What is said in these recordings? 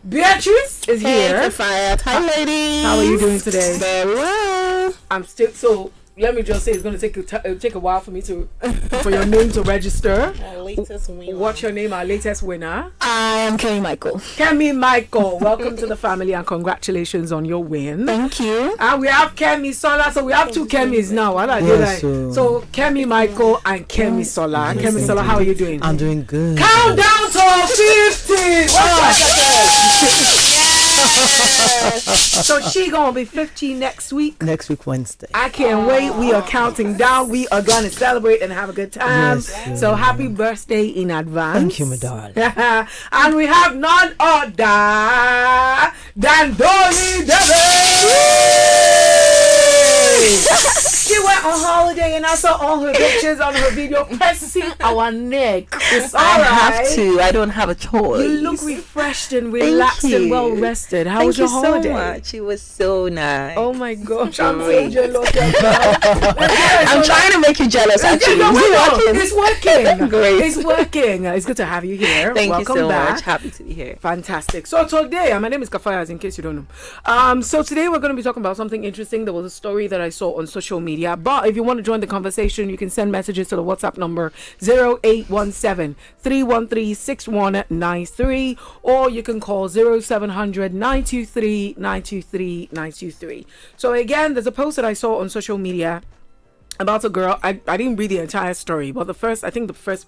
Beatrice is here. Hi, ladies. How are you doing today? Very well. I'm still so. Let me just say, it's going to take a while for me for your name to register. Our latest winner. What's your name? Our latest winner. I am 𝐿𝐸𝐸. Kemi Michael. Welcome to the family and congratulations on your win. Thank you. And we have Kemi Sola, so we have two Kemis now. So Kemi Michael and Kemi Sola. Kemi Sola, how are you doing? I'm doing good. Count down to 50. So she gonna be 50 next week. Next week Wednesday. I can't wait. We are counting down. We are gonna celebrate and have a good time. Yes. So happy birthday in advance. Thank you, my darling. And we have none other than Dolly Davis. She went on holiday and I saw all her pictures on her video pressing our neck. It's all right. have to. I don't have a choice. You look refreshed and relaxed and well rested. How was your holiday? Thank you so much. It was so nice. Oh my gosh, I'm so jealous. I'm trying to make you jealous, actually. It's working. Great. It's working. It's good to have you here. Thank Welcome you so back. much. Happy to be here. Fantastic. So today, my name is 𝐿𝐸𝐸, in case you don't know. So today we're going to be talking about something interesting. There was a story that I saw on social media. But if you want to join the conversation, you can send messages to the WhatsApp number 0817-313-6193, or you can call 0700-923-923-923. So again, there's a post that I saw on social media about a girl. I didn't read the entire story, but the first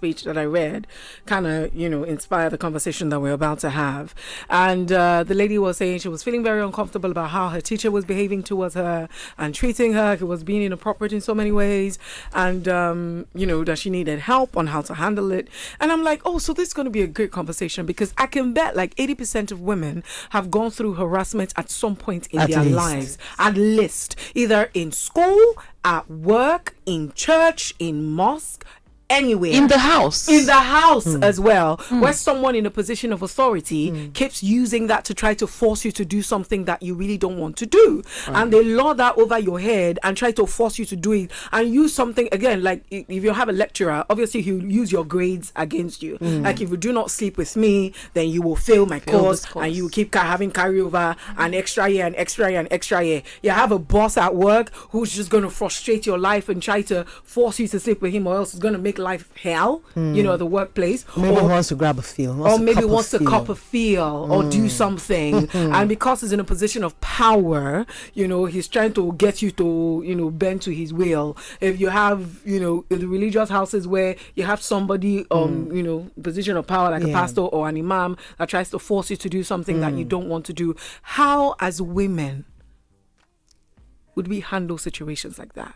page that I read kind of, inspired the conversation that we're about to have. And the lady was saying she was feeling very uncomfortable about how her teacher was behaving towards her and treating her. He was being inappropriate in so many ways, and that she needed help on how to handle it. And I'm like, oh, so this is going to be a great conversation, because I can bet like 80% of women have gone through harassment at some point in their lives, at least, either in school, at work, in church, in mosque, anywhere. In the house as well, where someone in a position of authority keeps using that to try to force you to do something that you really don't want to do. And they lord that over your head and try to force you to do it, and use something, again, like if you have a lecturer, obviously he'll use your grades against you. Like, if you do not sleep with me, then you will fail my course, and you will keep having carryover, an extra year and extra year and extra year. You have a boss at work who's just going to frustrate your life and try to force you to sleep with him, or else it's going to make life hell, the workplace. Maybe wants to grab a feel, or maybe wants to cop a feel or do something. And because he's in a position of power, he's trying to get you to, bend to his will. If you have, the religious houses where you have somebody, position of power, like a pastor or an imam, that tries to force you to do something that you don't want to do. How, as women, would we handle situations like that?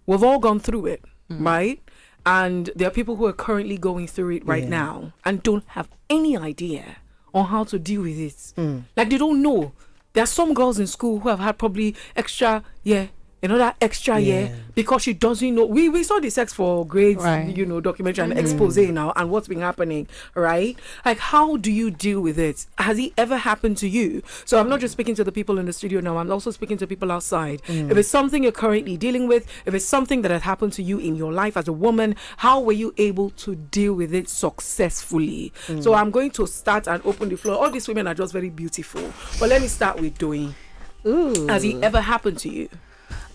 We've all gone through it, right? And there are people who are currently going through it right now and don't have any idea on how to deal with it. Like, they don't know. There are some girls in school who have had probably extra year, another extra year, because she doesn't know. We saw the Sex for Grades, documentary and expose now, and what's been happening, right? Like, how do you deal with it? Has it ever happened to you? So I'm not just speaking to the people in the studio now, I'm also speaking to people outside. If it's something you're currently dealing with, if it's something that has happened to you in your life as a woman, how were you able to deal with it successfully? So I'm going to start and open the floor. All these women are just very beautiful, but let me start with Doyin. Has it ever happened to you?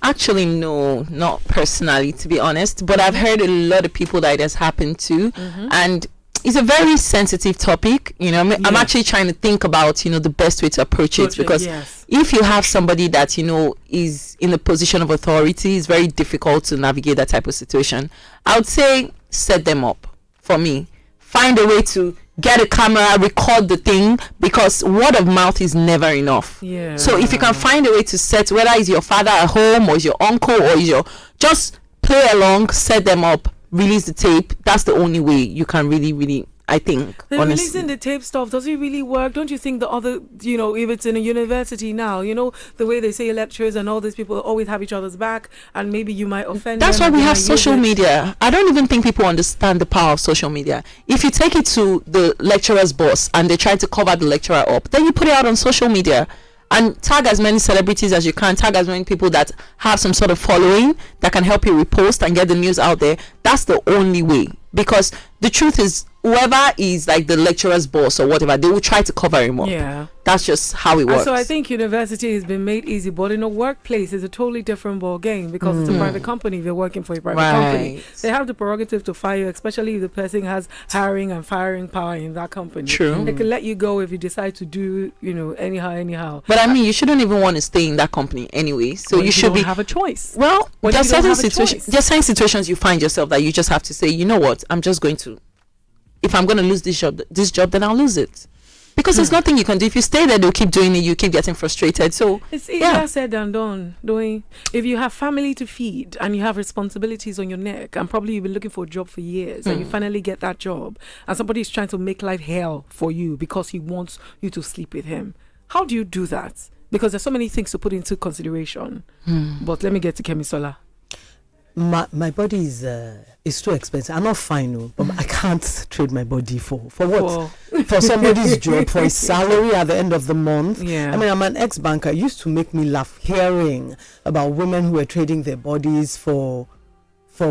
Actually, no, not personally, to be honest, but I've heard a lot of people that it has happened to, and it's a very sensitive topic. I'm actually trying to think about, the best way to approach it, because if you have somebody that, is in a position of authority, it's very difficult to navigate that type of situation. I would say set them up. For me, find a way to get a camera, record the thing, because word of mouth is never enough. So if you can find a way to set, whether it's your father at home or is your uncle or is just play along, set them up, release the tape. That's the only way you can really, I think, honestly. Releasing the tape stuff, does it really work? Don't you think the other, if it's in a university now, the way they say lecturers and all these people always have each other's back, and maybe you might offend That's them. why we have social media. I don't even think people understand the power of social media. If you take it to the lecturer's boss and they try to cover the lecturer up, then you put it out on social media and tag as many celebrities as you can, tag as many people that have some sort of following that can help you repost and get the news out there. That's the only way. because the truth is, whoever is like the lecturer's boss or whatever, they will try to cover him up. Yeah. That's just how it works. And so I think university has been made easy, but in a workplace, it's a totally different ball game, because it's a private company. If you're working for a private company, they have the prerogative to fire you, especially if the person has hiring and firing power in that company. True. They can let you go if you decide to do, anyhow. But I mean, you shouldn't even want to stay in that company anyway. So Well, you should don't have a choice. Well, When there are you don't certain have a situations. choice. There are certain situations you find yourself that you just have to say, you know what, I'm just going to. If I'm going to lose this job, then I'll lose it. Because there's nothing you can do. If you stay there, they'll keep doing it. You keep getting frustrated. So It's easier said than done. If you have family to feed and you have responsibilities on your neck, and probably you've been looking for a job for years, and you finally get that job, and somebody is trying to make life hell for you because he wants you to sleep with him, how do you do that? Because there's so many things to put into consideration. But let me get to Kemisola. My body is too expensive. I'm not fine, no, but I can't trade my body for what? For somebody's job, for a salary at the end of the month. Yeah. I mean, I'm an ex-banker. It used to make me laugh hearing about women who were trading their bodies for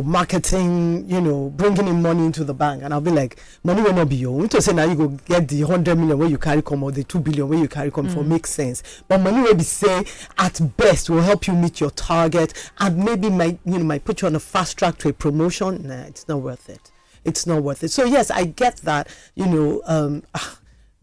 marketing, bringing in money into the bank. And I'll be like, money will not be your. To say now you go get the 100 million where you carry come, or the 2 billion where you carry come, for makes sense. But money will be, say, at best will help you meet your target, and maybe might put you on a fast track to a promotion. Nah, it's not worth it. It's not worth it. So yes, I get that,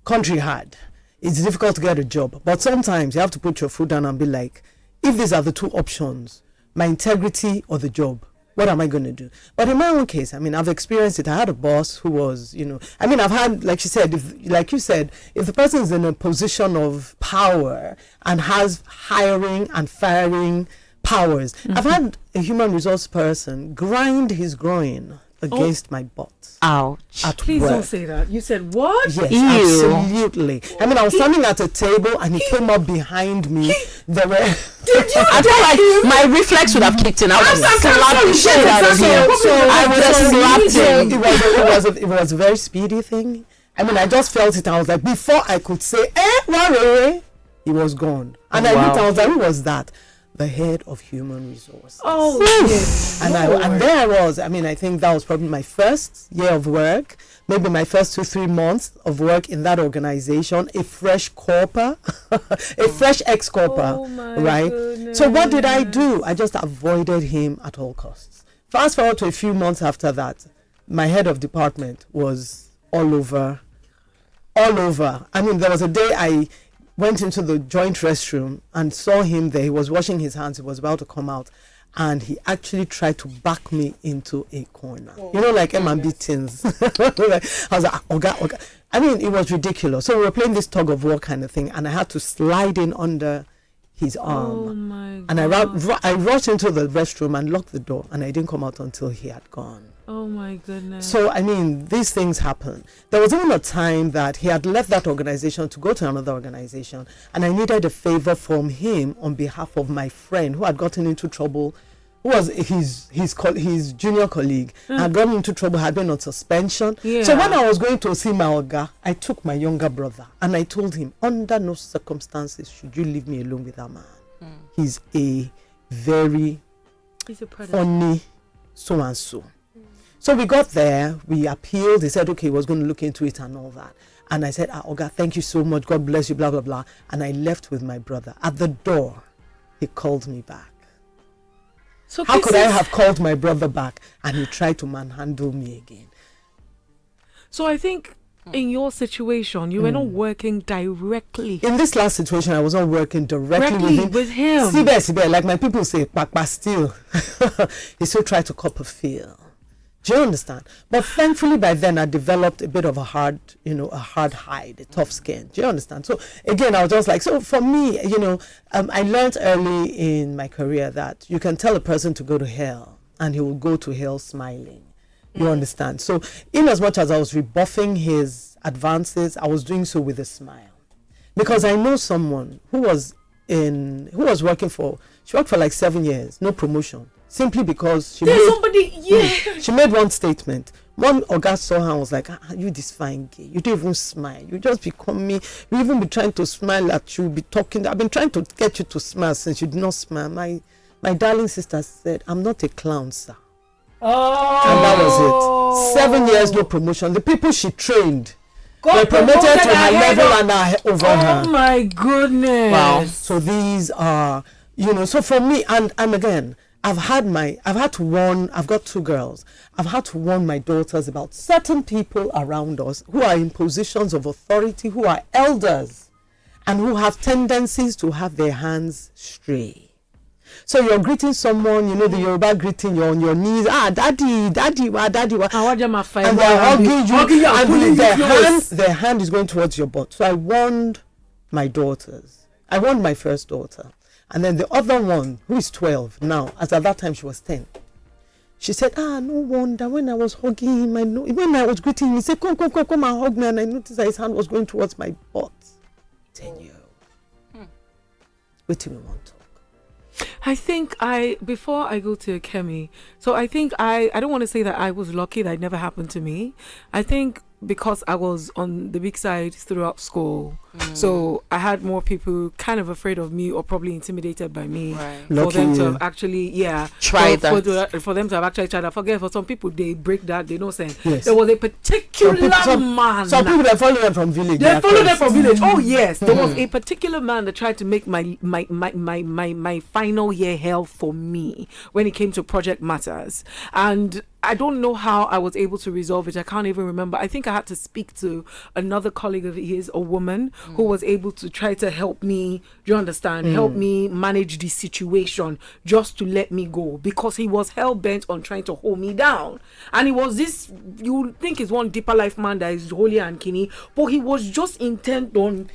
country hard. It's difficult to get a job. But sometimes you have to put your foot down and be like, if these are the two options, my integrity or the job, what am I going to do? But in my own case, I mean, I've experienced it. I had a boss who was, I've had, like you said, if the person is in a position of power and has hiring and firing powers, I've had a human resource person grind his groin against my butt. Ouch. Please work. don't say that. You said what? Yes, Ew. absolutely. I mean, I was standing at a table and he came up behind me. There were. I feel like my reflex would have kicked in. I would have slapped the shit out of him. I would have slapped him. It was a very speedy thing. I mean, I just felt it. I was like, before I could say, worry, he was gone. And I looked, I was like, who was that? The head of human resources. Oh, yes. And there I was. I mean, I think that was probably my first year of work, maybe my first 2-3 months of work in that organization, a fresh corper, a fresh ex-corper, right? Goodness. So what did I do? I just avoided him at all costs. Fast forward to a few months after that, my head of department was all over. I mean, there was a day I went into the joint restroom and saw him there. He was washing his hands. He was about to come out. And he actually tried to back me into a corner. Like M&B teens. I was like, Oga. I mean, it was ridiculous. So we were playing this tug of war kind of thing. And I had to slide in under his arm. Oh, my God. And I rushed into the restroom and locked the door. And I didn't come out until he had gone. Oh my goodness. So, I mean, these things happen. There was even a time that he had left that organization to go to another organization, and I needed a favor from him on behalf of my friend who had gotten into trouble, who was his junior colleague, had gotten into trouble, had been on suspension. Yeah. So when I was going to see my Oga, I took my younger brother, and I told him, under no circumstances should you leave me alone with that man. He's a very funny so-and-so. So we got there, we appealed, he said, okay, he was going to look into it and all that. And I said, Oga, thank you so much, God bless you, blah, blah, blah. And I left with my brother. At the door, he called me back. So how could I have called my brother back? And he tried to manhandle me again. So I think in your situation, you were not working directly. In this last situation, I was not working directly with him. Sibe, like my people say, Papa still. He still tried to cop a feel. Do you understand? But thankfully by then I developed a bit of a hard hide, a tough skin. Do you understand? So again, I was just like, so for me, I learned early in my career that you can tell a person to go to hell and he will go to hell smiling. You understand? So in as much as I was rebuffing his advances, I was doing so with a smile. Because I know someone who worked for like 7 years, no promotion. Simply because she made one statement. One Oga saw her and was like, you this fine gay, you don't even smile. You just become me. You even be trying to smile at you, be talking. I've been trying to get you to smile since you did not smile. My darling sister said, I'm not a clown, sir. Oh. And that was it. 7 years, no promotion. The people she trained were promoted to her level and over her. Oh my goodness. Wow. So these are, so for me, and again, I've got 2 girls. I've had to warn my daughters about certain people around us who are in positions of authority, who are elders, and who have tendencies to have their hands stray. So you're greeting someone, the Yoruba greeting, you're on your knees, daddy, wa. And they're hugging you, and their hand is going towards your butt. So I warned my daughters. I warned my first daughter. And then the other one, who is 12 now, as at that time she was 10. She said, no wonder, when I was hugging him, when I was greeting him, he said, come and hug me. And I noticed that his hand was going towards my butt. 10-year-old. Wait till we want to. I think before I go to Kemi, so I think I don't want to say that I was lucky that it never happened to me. I think because I was on the big side throughout school, so I had more people kind of afraid of me or probably intimidated by me for them to have actually tried that. For them to have actually tried that. Forget, for some people they break that, they don't say. Yes. There was a particular man. Some people that follow them from village. They follow them from village. Oh yes, there was a particular man that tried to make my final year hell for me when it came to project matters, and I don't know how I was able to resolve it. I can't even remember. I think I had to speak to another colleague of his, a woman, who was able to try to help me, do you understand, help me manage the situation just to let me go, because he was hell-bent on trying to hold me down. And he was this, you think is one deeper life man that is holy and kinny, but he was just intent on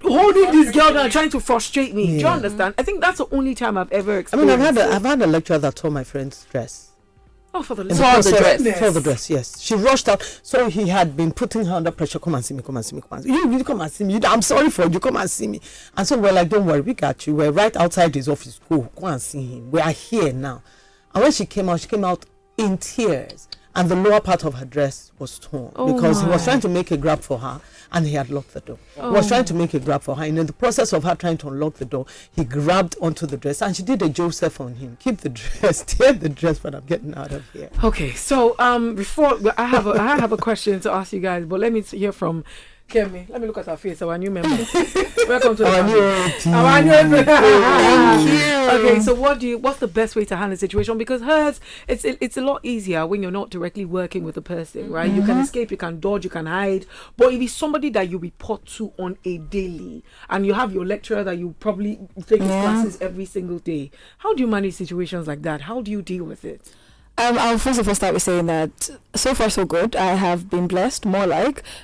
holding this girl down, trying to frustrate me. Do you understand? I think that's the only time I've ever experienced. I've had a lecturer that tore my friend's dress. Oh, for the dress, yes. She rushed out. So he had been putting her under pressure. Come and see me. You come and see me. I'm sorry for you. Come and see me. And so we're like, don't worry, we got you. We're right outside his office. Go and see him. We are here now. And when she came out in tears. And the lower part of her dress was torn because he was trying to make a grab for her and he had locked the door. He was trying to make a grab for her, and in the process of her trying to unlock the door, he grabbed onto the dress and she did a Joseph on him. Keep the dress, tear the dress, but I'm getting out of here. Okay, so before I have a question to ask you guys, but let me hear from Kemi. Let me look at her face. Our new member. Welcome to our new member. Thank you. Okay, so what's the best way to handle the situation? Because it's a lot easier when you're not directly working with a person, right? You can escape, you can dodge, you can hide. But if it's somebody that you report to on a daily, and you have your lecturer that you probably take his classes every single day, how do you manage situations like that? How do you deal with it? I'll first of all start with saying that so far so good. I have been blessed,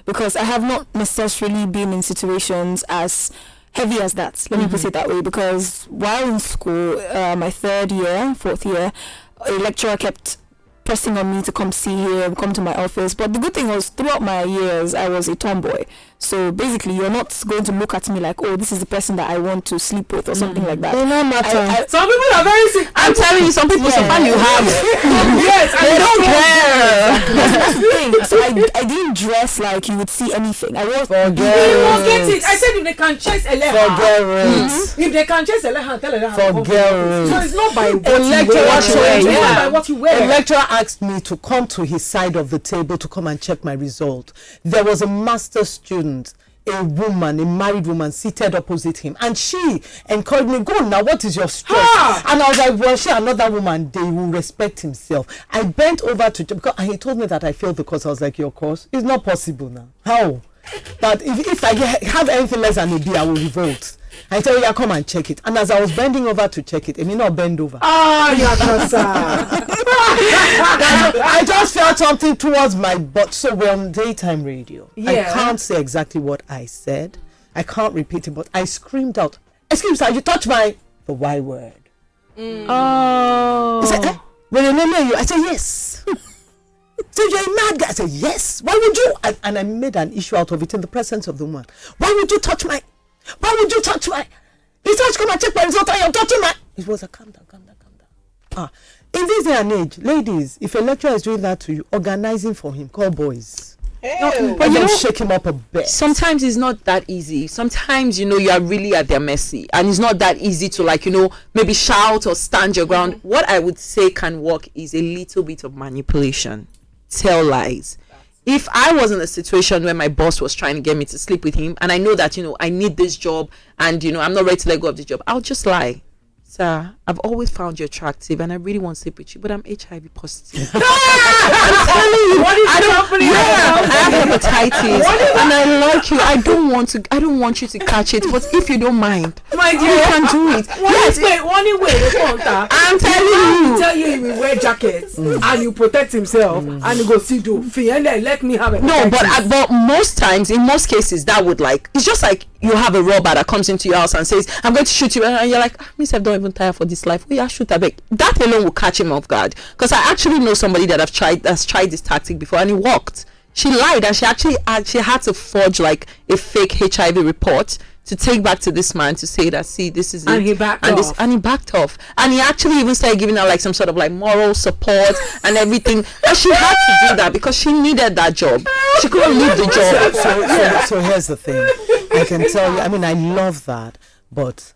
because I have not necessarily been in situations as heavy as that. Let me put it that way, because while in school, my 4th year, a lecturer kept pressing on me to come to my office. But the good thing was, throughout my years, I was a tomboy. So basically, you're not going to look at me like, this is the person that I want to sleep with or something like that. No matter. Some people are very sick. I'm telling you, some people, so far you have. Yes, they don't care. That's the thing. So I didn't dress like you would see anything. I was forget it. I said if they can chase Eleha. If they can chase Eleha, tell Eleha. Forget it. So it's not by what you wear. A lecturer asked me to come to his side of the table to come and check my result. There was a master student, a married woman seated opposite him, and she encouraged me, go now, what is your stress? And I was like, well, she another woman, they will respect himself. I bent over because he told me that I failed the course. I was like, your course? It's not possible now. How? But if I have anything less than a B, I will revolt. I tell you, come and check it. And as I was bending over to check it, I mean, not bend over. I just felt something towards my butt. So we're on daytime radio. I can't say exactly what I said. I can't repeat it, but I screamed out, excuse me, sir, you touched the Y word. He said, when I remember you, I said, yes. So you're a mad guy? I said, yes. Why would you? And I made an issue out of it in the presence of the woman. Why would you touch my? He said, come and check my result. I am touching my. It was a calm down. In this day and age, ladies, if a lecturer is doing that to you, organizing for him, call boys. But you shake him up a bit. Sometimes it's not that easy. Sometimes, you are really at their mercy, and it's not that easy to maybe shout or stand your ground. What I would say can work is a little bit of manipulation. Tell lies. If I was in a situation where my boss was trying to get me to sleep with him, and I know that, I need this job, and, I'm not ready to let go of the job, I'll just lie. Sir, I've always found you attractive and I really want to sleep with you, but I'm HIV positive. I'm telling you, I have hepatitis and I like you. I don't want you to catch it, but if you don't mind, my dear, you can do it. I'm telling you. Tell you he will wear jackets and you protect himself and you go see do. Let me have it. No, but most times, in most cases, that would it's just like you have a robber that comes into your house and says, I'm going to shoot you, and you're like, Miss, I don't even tire for this life. Yeah, shoot, I beg. That alone will catch him off guard. Because I actually know somebody that's tried this tactic before, and it worked. She lied, and she had to forge a fake HIV report to take back to this man to say that, see, this is and it. He backed off. And he backed off. And he actually even started giving her some sort of moral support and everything. And she had to do that because she needed that job. She couldn't leave the job. So here's the thing. I can tell you, I love that, but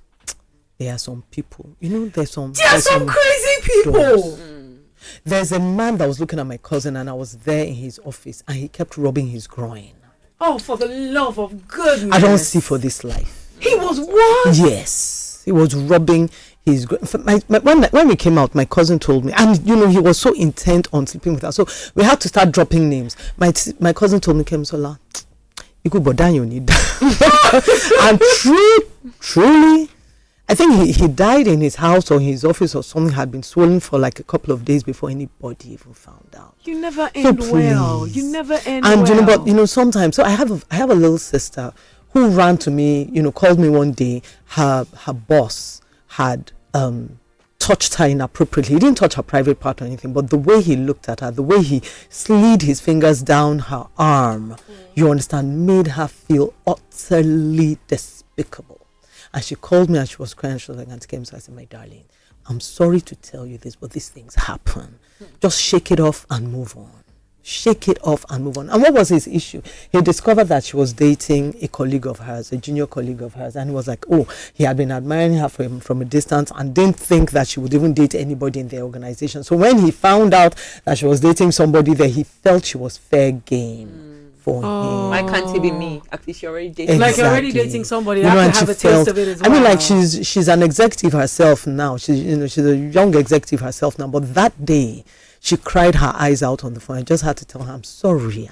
there are some people, there's some crazy people. There's a man that was looking at my cousin, and I was there in his office, and he kept rubbing his groin. Oh, for the love of goodness. I don't see for this life. He was what? Yes. He was rubbing his groin. When we came out, my cousin told me, and he was so intent on sleeping with us. So we had to start dropping names. My cousin told me, Kemsola, you could but you need that. And truly, I think he died in his house or his office or something, had been swollen for a couple of days before anybody even found out. You never end well. You never end and well. But sometimes, so I have a little sister who ran to me, called me one day. Her boss had touched her inappropriately. He didn't touch her private part or anything, but the way he looked at her, the way he slid his fingers down her arm, you understand, made her feel utterly despicable. And she called me and she was crying. She was like, Auntie Kim, so I said, my darling, I'm sorry to tell you this, but these things happen. Just shake it off and move on. Shake it off and move on. And what was his issue? He discovered that she was dating a colleague of hers, a junior colleague of hers, and he was like, he had been admiring her from a distance and didn't think that she would even date anybody in their organization. So when he found out that she was dating somebody there, he felt she was fair game. Him. Why can't it be me? At least you're already dating. Exactly. You're already dating somebody. You have to have a taste of it as well. She's an executive herself now. She's a young executive herself now. But that day, she cried her eyes out on the phone. I just had to tell her, I'm sorry.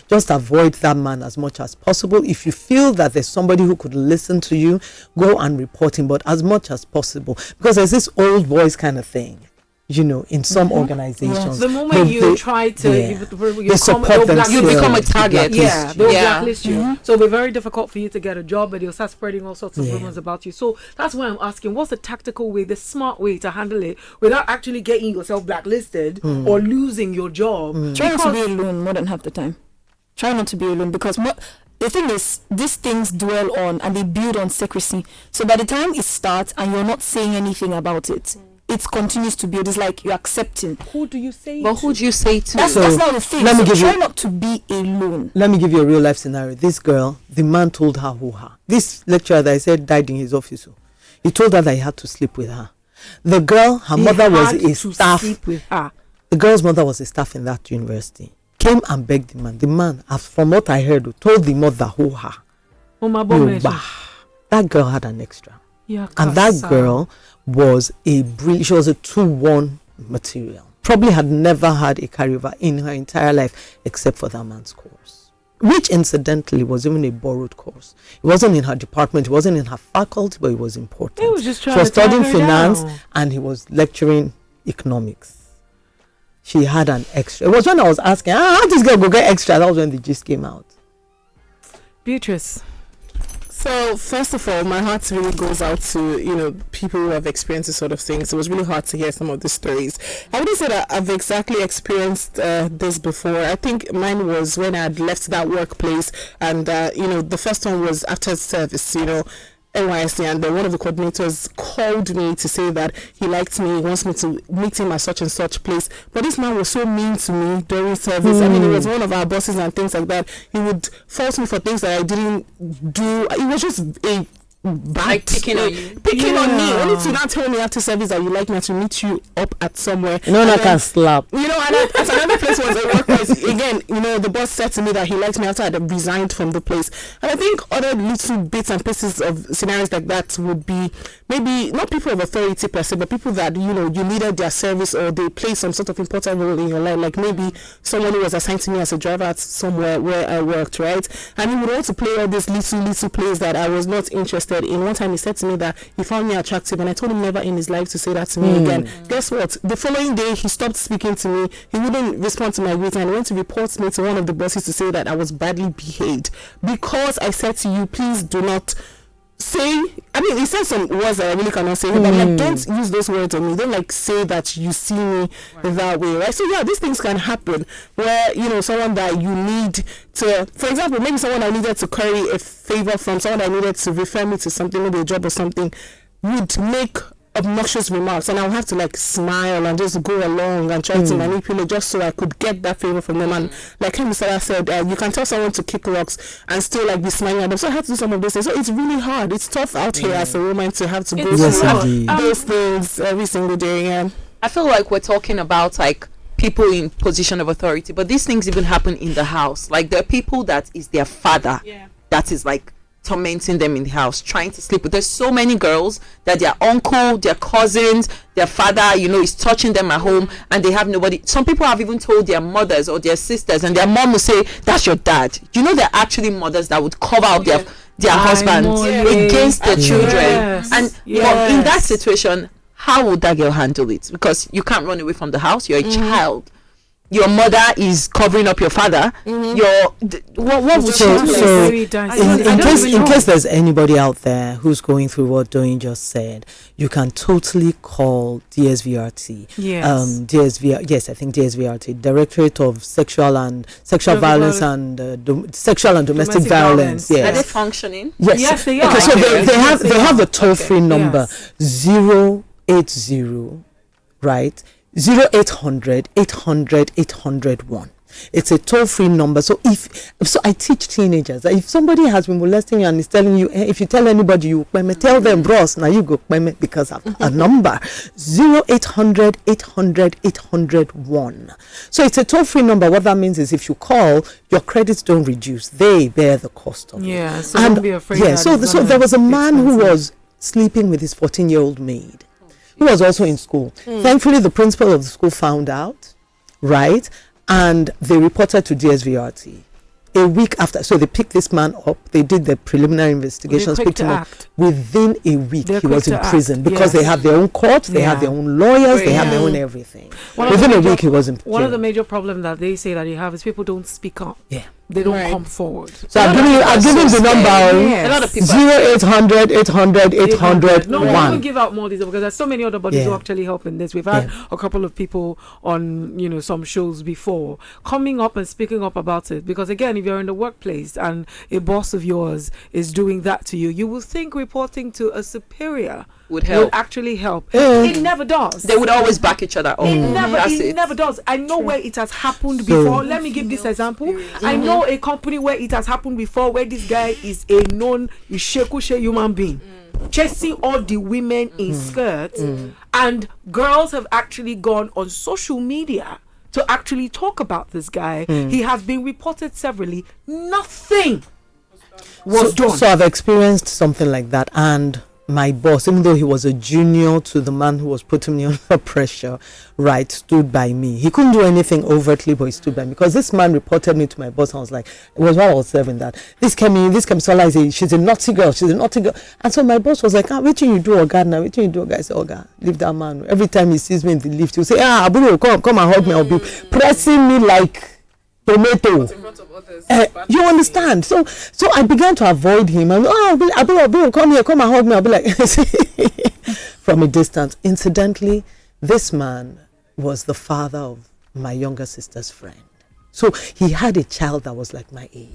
Just avoid that man as much as possible. If you feel that there's somebody who could listen to you, go and report him. But as much as possible, because there's this old boys kind of thing. In some organizations. Yes. The moment you try to, you become a target. They'll blacklist you. So it'll be very difficult for you to get a job, but they'll start spreading all sorts of rumors about you. So that's why I'm asking, what's the tactical way, the smart way to handle it without actually getting yourself blacklisted or losing your job? Try not to be alone more than half the time. Try not to be alone, because the thing is, these things dwell on and they build on secrecy. So by the time it starts and you're not saying anything about it, it continues to build. It's like you're accepting. Who do you say But who do you say to? That's not the thing. Try not to be alone. Let me give you a real life scenario. This girl, the man told her hoo-ha. This lecturer that I said died in his office. He told her that he had to sleep with her. The girl, her mother was a staff. The girl's mother was a staff in that university. Came and begged the man. The man, from what I heard, told the mother hoo-ha. That girl had an extra. And that girl was she was a 2-1 material. Probably had never had a carryover in her entire life except for that man's course, which incidentally was even a borrowed course. It wasn't in her department, it wasn't in her faculty, but it was important. He was just trying she was studying finance down. And he was lecturing economics. She had an extra. It was when I was asking, how this girl go get extra? That was when the gist came out. Beatrice. So first of all, my heart really goes out to people who have experienced this sort of things. It was really hard to hear some of the stories. I wouldn't say that I've exactly experienced this before. I think mine was when I had left that workplace, and the first one was after service. NYSC, and then one of the coordinators called me to say that he liked me, he wants me to meet him at such and such place. But this man was so mean to me during service. I mean, he was one of our bosses and things like that. He would fault me for things that I didn't do. It was just a like picking on you, on me, only to not tell me after service that you like me to meet you up at somewhere. No, I can slap. You know, and at another place was a workplace. Again, you know, the boss said to me that he liked me after I had resigned from the place. And I think other little bits and pieces of scenarios like that would be maybe not people of authority per se, but people that, you know, you needed their service or they play some sort of important role in your life. Like maybe someone who was assigned to me as a driver at somewhere where I worked, right? And he would want to play all these little plays that I was not interested in. One time he said to me that he found me attractive, and I told him never in his life to say that to me again. Guess what? The following day he stopped speaking to me. He wouldn't respond to my greeting, and he went to report me to one of the bosses to say that I was badly behaved because I said to you, please do not say, I mean, he said some words that I really cannot say, but like, don't use those words on me. Don't like say that you see me that way, right? So yeah, these things can happen where, you know, someone that you need to, for example, maybe someone I needed to curry a favor from, someone I needed to refer me to something, maybe a job or something, would make obnoxious remarks, and I'll have to like smile and just go along and try to manipulate just so I could get that favor from them. And like him said, you can tell someone to kick rocks and still like be smiling at them. So I have to do some of those things. So it's really hard. It's tough out here as a woman to have to go through those things every single day. Yeah. I feel like we're talking about like people in position of authority, but these things even happen in the house. Like there are people that is their father that is like tormenting them in the house, trying to sleep with. There's so many girls that their uncle, their cousins, their father, you know, is touching them at home, and they have nobody. Some people have even told their mothers or their sisters, and their mom will say, that's your dad. You know, there are actually mothers that would cover up their husbands against their children. And but in that situation, how would that girl handle it? Because you can't run away from the house. You're a child. Your mother is covering up your father. What would you do? In case there's anybody out there who's going through what Doyin just said, you can totally call DSVRT. Yes, I think DSVRT, Directorate of Sexual Violence and Sexual and Domestic Violence. Yes. Are they functioning? Yes, they are. Okay, so they have a toll-free number 080, right? 0800 800 801. It's a toll-free number. So I teach teenagers that if somebody has been molesting you and is telling you, if you tell anybody you tell them, bros, now you go because of a number 0800 800 801. So it's a toll-free number. What that means is if you call, your credits don't reduce; they bear the cost of it. So don't be afraid. Yeah. So there was a man who was sleeping with his 14-year-old maid, who was also in school. Thankfully, the principal of the school found out, right? And they reported to DSVRT. A week after, so they picked this man up. They did the preliminary investigations. Picked him up. Within a week, he was in prison because they have their own court, they have their own lawyers, they have their own everything. Within a week, he was in prison. One of the major problems that they say that you have is people don't speak up. Yeah. They don't come forward. So I've given the number. A lot of people 0800 800 800. No, we won't give out more details because there's so many other bodies who actually help in this. We've had a couple of people on, you know, some shows before coming up and speaking up about it. Because again, if you're in the workplace and a boss of yours is doing that to you, you will think reporting to a superior would actually help. It never does. They would always back each other up. It never does. I know where it has happened before. Let me give this example. I know a company where it has happened before, where this guy is a known 𝐒𝐭𝐴 human being, chasing all the women in skirts, and girls have actually gone on social media to actually talk about this guy. He has been reported severally. Nothing was done. So I've experienced something like that, and my boss, even though he was a junior to the man who was putting me under pressure, right, stood by me. He couldn't do anything overtly, but he stood by me. Because this man reported me to my boss, and I was like, it was while I was serving that. This Kemisola, she's a naughty girl. And so my boss was like, what you do, Oga? Now, what you do, Oga? I said, Oga, leave that man. Every time he sees me in the lift, he'll say, Aburo, come and hug me. I'll be pressing me like tomato. You understand? So I began to avoid him. I'm Abu, come here, come and hug me. I'll be like from a distance. Incidentally, this man was the father of my younger sister's friend. So he had a child that was like my age.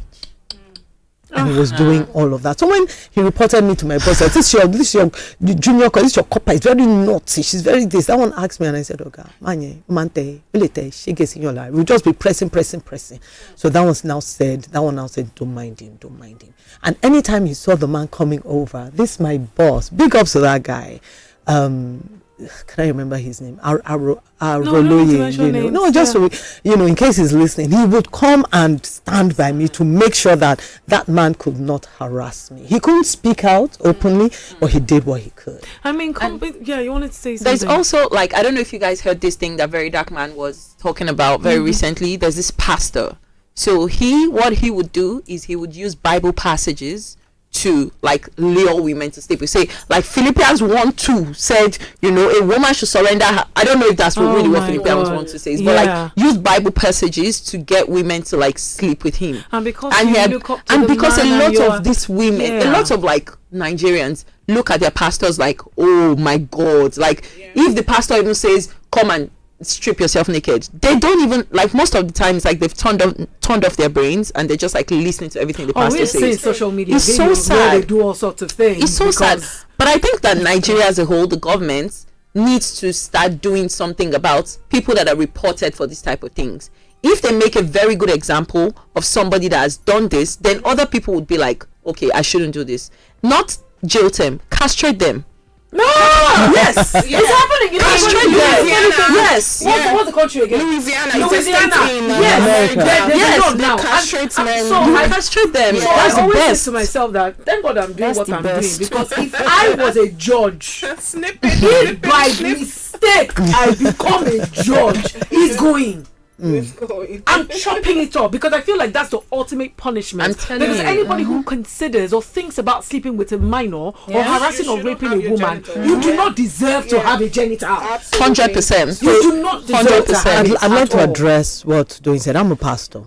And he was doing all of that. So when he reported me to my boss, I said, this your junior, this is your copper. It's very naughty. She's very this. That one asked me, and I said, okay, we'll just be pressing. So that one now said, don't mind him. And anytime he saw the man coming over, this my boss, big ups to that guy. Can I remember his name? In case he's listening, he would come and stand by me to make sure that man could not harass me. He couldn't speak out openly, but he did what he could. I mean, you wanted to say something. There's also, like, I don't know if you guys heard this thing that Very Dark Man was talking about very recently. There's this pastor. So what he would do is he would use Bible passages to like lure women to sleep. We say like Philippians 1:2 said, a woman should surrender her. I don't know if that's what Philippians 1:2 says, but like use Bible passages to get women to like sleep with him. And because a lot of these women, a lot of like Nigerians look at their pastors like, oh my God, like if the pastor even says come and strip yourself naked, they don't even like, most of the times like they've turned off their brains and they're just like listening to everything the pastor says. Social media it's so sad. They do all sorts of things. It's so sad. But I think that Nigeria as a whole, the government needs to start doing something about people that are reported for this type of things. If they make a very good example of somebody that has done this, then other people would be like, okay, I shouldn't do this. Not jail them, castrate them. No! Yes! It's happening. Yes. What's the country again? Louisiana. Yes. They're now. Castrate men. I castrate them. So That's I always the best. say to myself that thank God I'm doing what I'm doing, because if I was a judge, if by mistake I become a judge, he's going. I'm chopping it off, because I feel like that's the ultimate punishment. Because anybody who considers or thinks about sleeping with a minor or harassing or raping a woman, you do not deserve to have a genital. 100%. You do not deserve to have it. I'd like to address what Doyin said. I'm a pastor.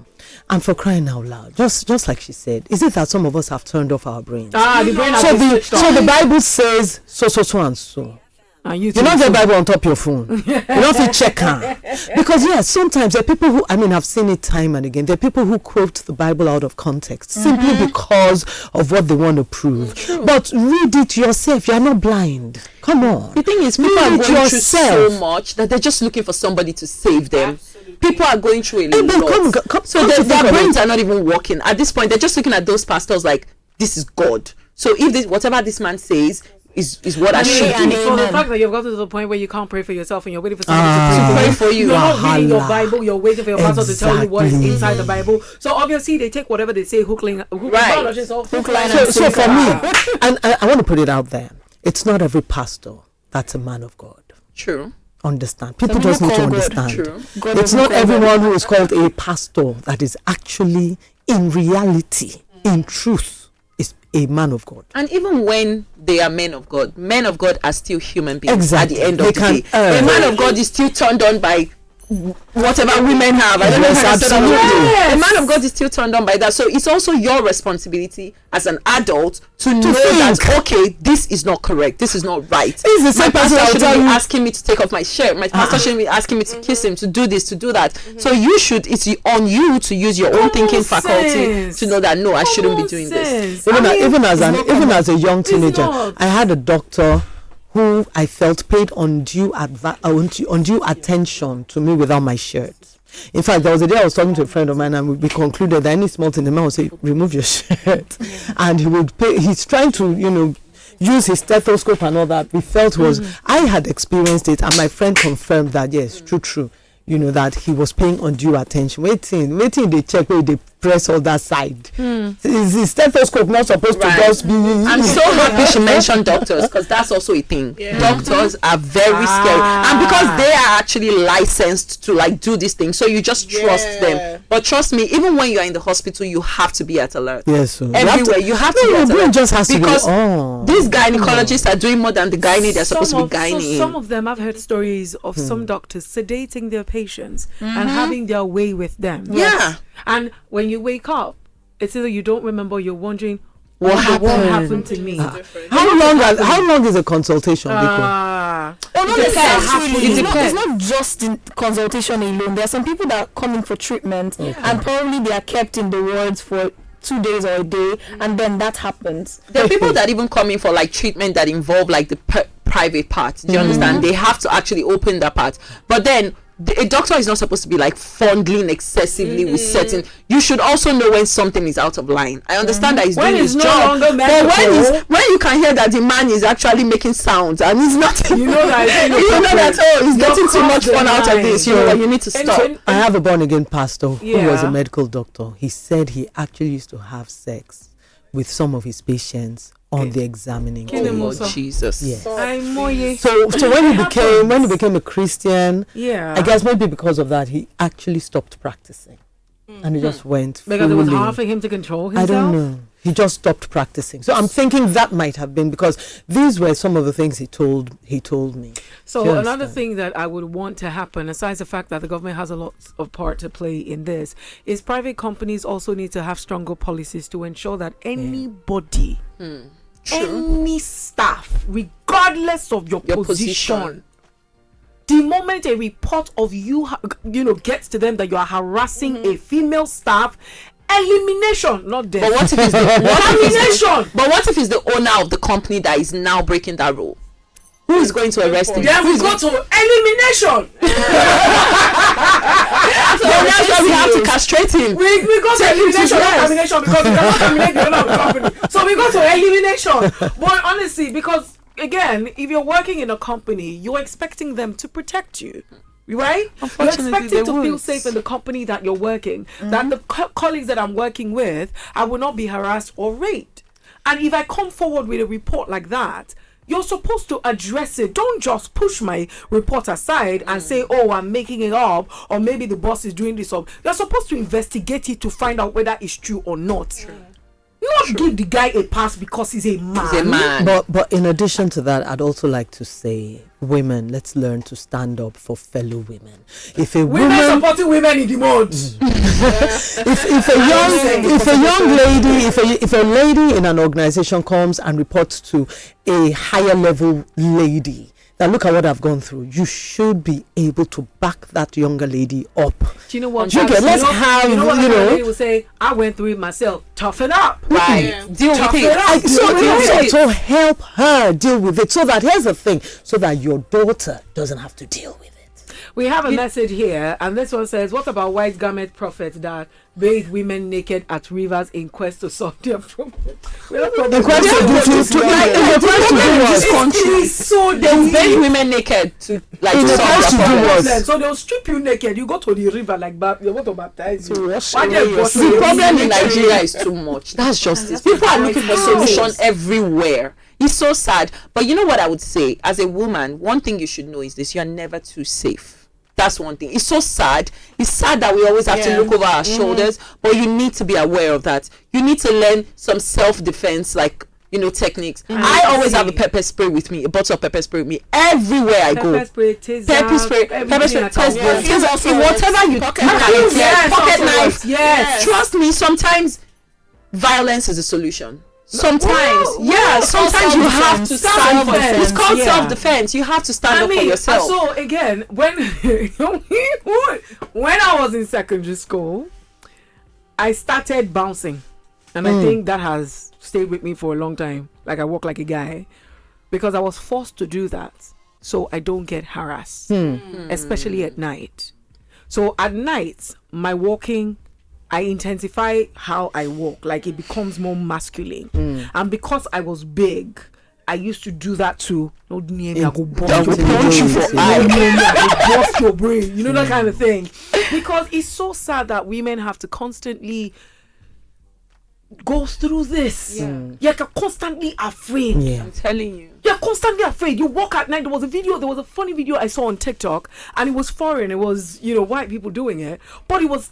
And for crying out loud, just like she said, is it that some of us have turned off our brains? The brain has been switched off. So the Bible says so and so. You don't get Bible on top of your phone. You don't feel check her. Because sometimes there are people who, I've seen it time and again, there are people who quote the Bible out of context simply because of what they want to prove. But read it yourself. You're not blind. Come on. The thing is, people are going through so much that they're just looking for somebody to save them. Absolutely. People are going through a lot. So their brains are not even working. At this point, they're just looking at those pastors like, this is God. So if whatever this man says is what I should do. So the fact that you've gotten to the point where you can't pray for yourself and you're waiting for somebody to pray for you. You're not reading your Bible, you're waiting for your pastor to tell you what is inside the Bible. So obviously they take whatever they say hook, line, and So for me, and I want to put it out there, it's not every pastor that's a man of God. True. Understand. People just need to understand. True. It's not everyone who is called a pastor that is actually, in reality, in truth, is a man of God. And even when they are men of God are still human beings. Exactly. At the end of the day. A man of God is still turned on by whatever women have. I don't know how to say that. A man of God is still turned on by that. So it's also your responsibility as an adult to know that, okay, this is not correct, this is not right. My pastor shouldn't be asking me to take off my shirt. My pastor shouldn't be asking me to kiss him, to do this, to do that. So it's on you to use your own thinking faculty to know that, no, I shouldn't be doing this. Even as a young teenager, I had a doctor who I felt paid undue attention to me without my shirt. In fact, there was a day I was talking to a friend of mine, and we concluded that any small thing, the man would say, remove your shirt. And he's trying to, use his stethoscope and all that. We felt I had experienced it, and my friend confirmed that, yes, true. That he was paying undue attention. Waiting, they check where they press all that side. Is the stethoscope not supposed to just be? I'm so happy she mentioned doctors, because that's also a thing. Doctors are very scary, and because they are actually licensed to like do this thing, so you just trust them. But trust me, even when you are in the hospital, you have to be at alert. Yes, everywhere you have to be at alert. Just has because to be these gynecologists are doing more than the gynae they're supposed to be gynae. Some of them, I've heard stories of some doctors sedating their patients and having their way with them. And when you wake up, it's either you don't remember, you're wondering what happened to me. How long is a consultation? It's not just in consultation alone. There are some people that are coming for treatment and probably they are kept in the wards for 2 days or a day, and then that happens. There are people that even come in for like treatment that involve like the private part. Do you understand? They have to actually open that part. But then a doctor is not supposed to be like fondling excessively with certain. You should also know when something is out of line. I understand that he's doing his job, but when you can hear that the man is actually making sounds and he's not, you know that he's getting too much fun out of this. You know what, you need to stop. I have a born again pastor who was a medical doctor. He said he actually used to have sex with some of his patients on the examining. Oh Jesus! Yes. So when he became a Christian, I guess maybe because of that he actually stopped practicing, and he just went because it was hard for him to control himself. I don't know. He just stopped practicing. So I'm thinking that might have been because these were some of the things he told me. So another thing that I would want to happen, aside the fact that the government has a lot of part to play in this, is private companies also need to have stronger policies to ensure that anybody, any staff, regardless of your position, the moment a report of you gets to them that you are harassing a female staff, elimination, not death. But what if it's what if it's the owner of the company that is now breaking that rule? Who is going to arrest him? Then we go to elimination. That's why we have to castrate him. We go to elimination, not termination, because we cannot terminate the owner of the company. So we go to elimination. But honestly, because again, if you're working in a company, you're expecting them to protect you. Right? You're expected to feel safe in the company that you're working, that the colleagues that I'm working with, I will not be harassed or raped. And if I come forward with a report like that, you're supposed to address it. Don't just push my report aside and say, oh, I'm making it up, or maybe the boss is doing this up. You're supposed to investigate it to find out whether it's true or not. Not give the guy a pass because he's a man. He's a man. But in addition to that, I'd also like to say, women, let's learn to stand up for fellow women. If a women supporting women in the mode. if a lady in an organization comes and reports to a higher level lady that look at what I've gone through, you should be able to back that younger lady up. Do you know what? Lady will say, I went through it myself. Toughen up. Right. Yeah. Deal with it. So help her deal with it. So that, here's the thing, so that your daughter doesn't have to deal with it. We have a message here, and this one says, what about white garment prophets that bathe women naked at rivers in quest to solve their problem? They bathe women naked to solve their problem. So they'll strip you naked. You go to the river like you want to baptize you. The problem in Nigeria is too much. That's justice. People are looking for solution everywhere. It's so sad. But you know what I would say? As a woman, one thing you should know is this: you are never too safe. That's one thing. It's so sad. It's sad that we always have to look over our shoulders, but you need to be aware of that. You need to learn some self-defense, techniques. I always have a pepper spray with me, a bottle of pepper spray with me everywhere I go. Pepper spray, whatever you can. Pocket knife. Yes. Trust me, sometimes violence is a solution. Sometimes you have to stand for it. It's called self-defense. You have to stand up for yourself. So again, when I was in secondary school, I started bouncing, and I think that has stayed with me for a long time. Like, I walk like a guy because I was forced to do that so I don't get harassed, especially at night. So at night, my walking, I intensify how I walk, like it becomes more masculine. And because I was big, I used to do that too. No, I go punch you for bust your brain, that kind of thing. Because it's so sad that women have to constantly go through this. You're constantly afraid. I'm telling you. You're constantly afraid. You walk at night. There was a funny video I saw on TikTok, and it was foreign. It was, white people doing it, but it was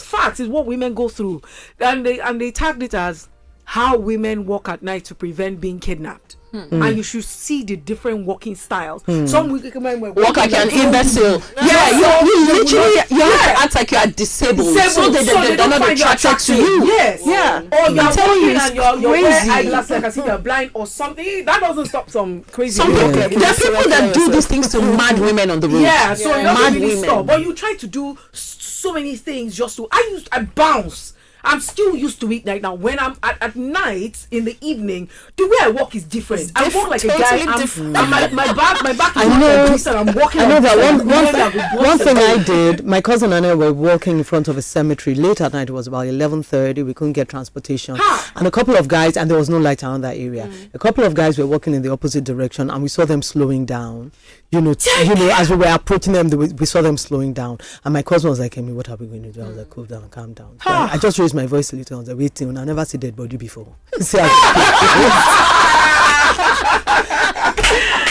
facts. It's what women go through, and they tagged it as how women walk at night to prevent being kidnapped. And you should see the different walking styles. Some women walk like an imbecile. You literally have to act like you are disabled. So they're not attracted to you. Yes. Yeah. Or you're talking and you're wearing eyeglasses like I see you're blind or something. That doesn't stop some crazy. There are people that do these things to mad women on the road. Yeah. So it doesn't really stop. But you try to do so many things just to. I bounce. I'm still used to it. Like now, when I'm at night in the evening, the way I walk is different. I walk like totally a guy. And my back is not and I'm walking. I know that one thing I did. My cousin and I were walking in front of a cemetery late at night. It was about 11:30. We couldn't get transportation, and a couple of guys, and there was no light around that area. A couple of guys were walking in the opposite direction, and we saw them slowing down. As we were approaching them, we saw them slowing down, and my cousin was like, "Emi, what are we going to do?" I was like, "Cool down, calm down." So I just raised my voice a little. I was like, "Waiting, I never see dead body before."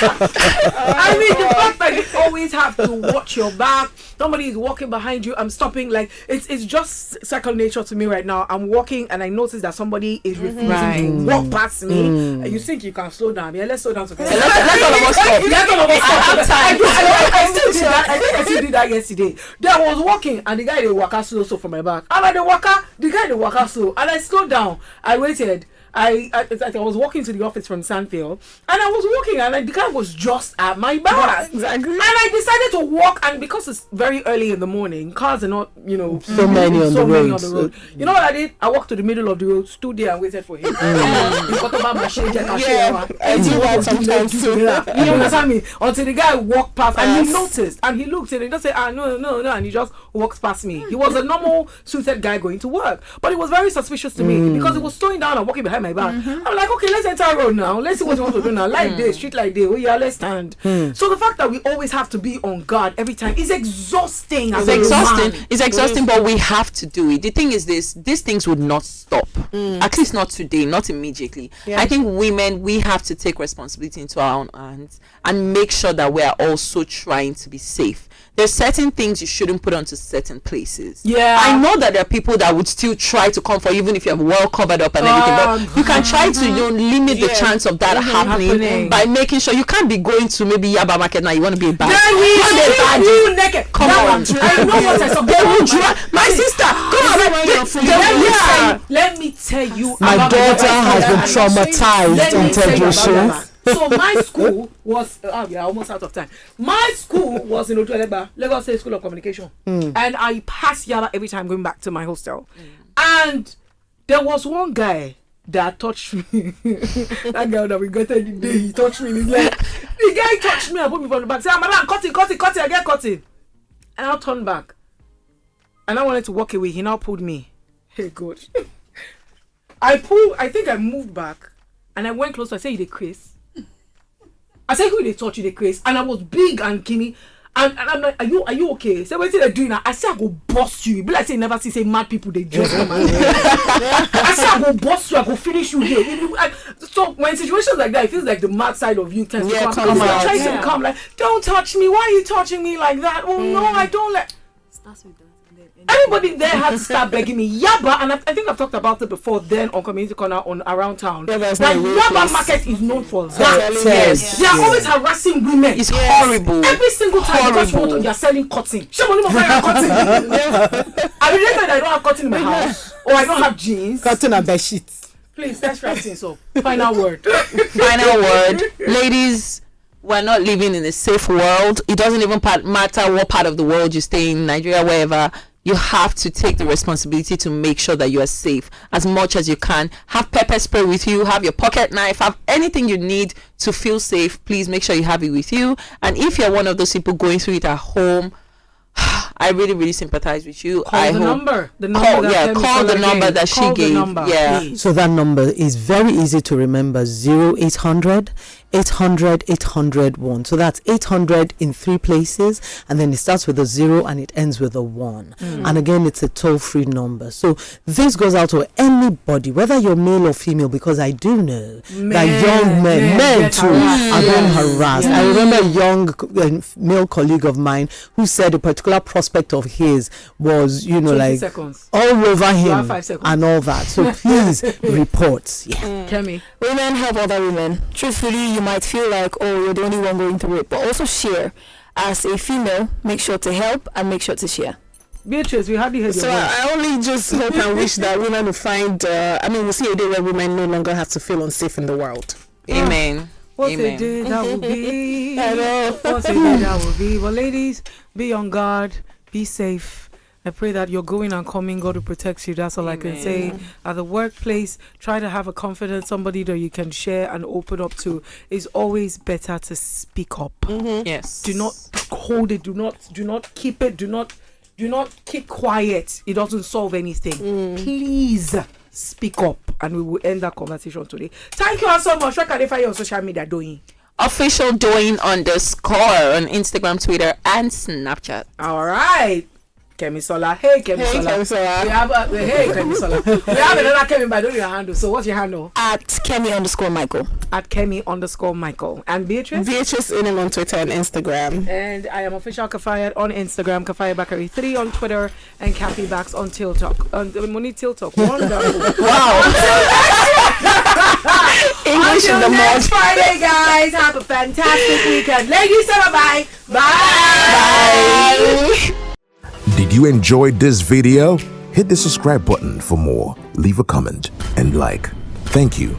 I mean, the fact that you always have to watch your back. Somebody is walking behind you. I'm stopping. Like it's just second nature to me right now. I'm walking and I notice that somebody is refusing to walk past me. And you think you can slow down? Yeah, let's slow down together. Let all of us stop. Let all of us stop. I still did that. I think I still did that yesterday. Then I was walking and the guy they walk slow so from my back. And the guy they walk slow and I slowed down. I waited. I was walking to the office from Sandfield, and I was walking, and the guy was just at my back. Exactly. And I decided to walk, and because it's very early in the morning, cars are not, so many on the road. You know what I did? I walked to the middle of the road, stood there, and waited for him. I do that sometimes too. You understand me? Until the guy walked past, and he noticed, and he looked, and he just said, no, and he just walked past me. He was a normal suited guy going to work, but it was very suspicious to me because he was slowing down and walking behind my back. I'm like, okay, let's enter road now. Let's see what you want to do now. Like this, street like this. Oh yeah, let's stand. So the fact that we always have to be on guard every time is exhausting. It's exhausting, but we have to do it. The thing is these things would not stop. At least not today, not immediately. I think women, we have to take responsibility into our own hands and make sure that we are also trying to be safe. There's certain things you shouldn't put onto certain places. Yeah. I know that there are people that would still try to come for you, even if you're well covered up and everything. But you can try to limit the chance of that happening by making sure you can't be going to maybe Yaba Market now. You want to be a bad. You naked. Come on. I know what I saw. My sister. Come on. Let me tell you. My daughter has been traumatized in Teju. So my school was almost out of time. My school was in Ojuelegba, Lagos State School of Communication, and I passed Yaba every time going back to my hostel. And there was one guy that touched me. That guy that we got the day he touched me in his leg. The guy touched me and put me from the back. Said, "Madam, cut it, I get cutting." And I turned back, and I wanted to walk away. He now pulled me. Hey God! I think I moved back, and I went close. I said, "You the Chris." I said, "Who they touch you, the Chris?" And I was big and skinny. And I'm like, are you okay? So what are doing now? I said, I go bust you. But I say, never see mad people, they just come out. I said, I go bust you, I go finish you here. So when situations like that, it feels like the mad side of you tends to come out. I try to come like, don't touch me. Why are you touching me like that? Oh no, I don't let. Starts with that. Everybody there had to start begging me Yaba, and I think I've talked about it before. Then on Community Corner on around town, that Yaba market is known for that. Yes. They are always harassing women. It's horrible. Every single time because you're selling cotton. I related I don't have cotton in my house, or I don't have jeans. Cotton and bed sheets. Please, let's wrap things up. Final word. Ladies. We're not living in a safe world. It doesn't even matter what part of the world you stay in, Nigeria, wherever. You have to take the responsibility to make sure that you are safe as much as you can. Have pepper spray with you, have your pocket knife, have anything you need to feel safe. Please make sure you have it with you. And if you're one of those people going through it at home, I really, really sympathize with you. Call the number that she gave. Yeah. So that number is very easy to remember. 0800 800 801. So that's 800 in 3 places, and then it starts with a 0 and it ends with a 1. And again, it's a toll-free number. So this goes out to anybody, whether you're male or female, because I do know that young men too are being harassed. I remember a young male colleague of mine who said a particular prospect of his was, like seconds. All over him and all that. So please report. Kemi. Women help other women. Truthfully, you might feel like, oh, you're the only one going through it, but also share. As a female, make sure to help and make sure to share. Beatrice, we hardly heard your voice. I only just hope and wish that women will find, we'll see a day where women no longer have to feel unsafe in the world. Amen. What a day that will be. What a day that will be. Well, ladies, be on guard, be safe, I pray that you're going and coming, God will protect you. That's all I can say. At the workplace, try to have a confident somebody that you can share and open up to. It's always better to speak up. Yes. Do not hold it. Do not keep it. Do not keep quiet. It doesn't solve anything. Please speak up, and we will end that conversation today. Thank you all so much. Where can they find you on social media, Doyin? Official Doyin _ on Instagram, Twitter, and Snapchat. All right. Kemisola. Hey, Kemisola. We have hey, Kemisola. We have another Kemi, but I don't know your handle. So what's your handle? At @Kemi_Michael. At Kemi_Michael. And Beatrice? Beatrice Inem on Twitter and Instagram. And I am official Kafayat on Instagram, Kafayat3 on Twitter, and Kathy Bax on TikTok. Money TikTok. Wonderful. Wow. English in the next Friday, guys. Have a fantastic weekend. Ladies, bye. Bye. Did you enjoy this video? Hit the subscribe button for more. Leave a comment and like. Thank you.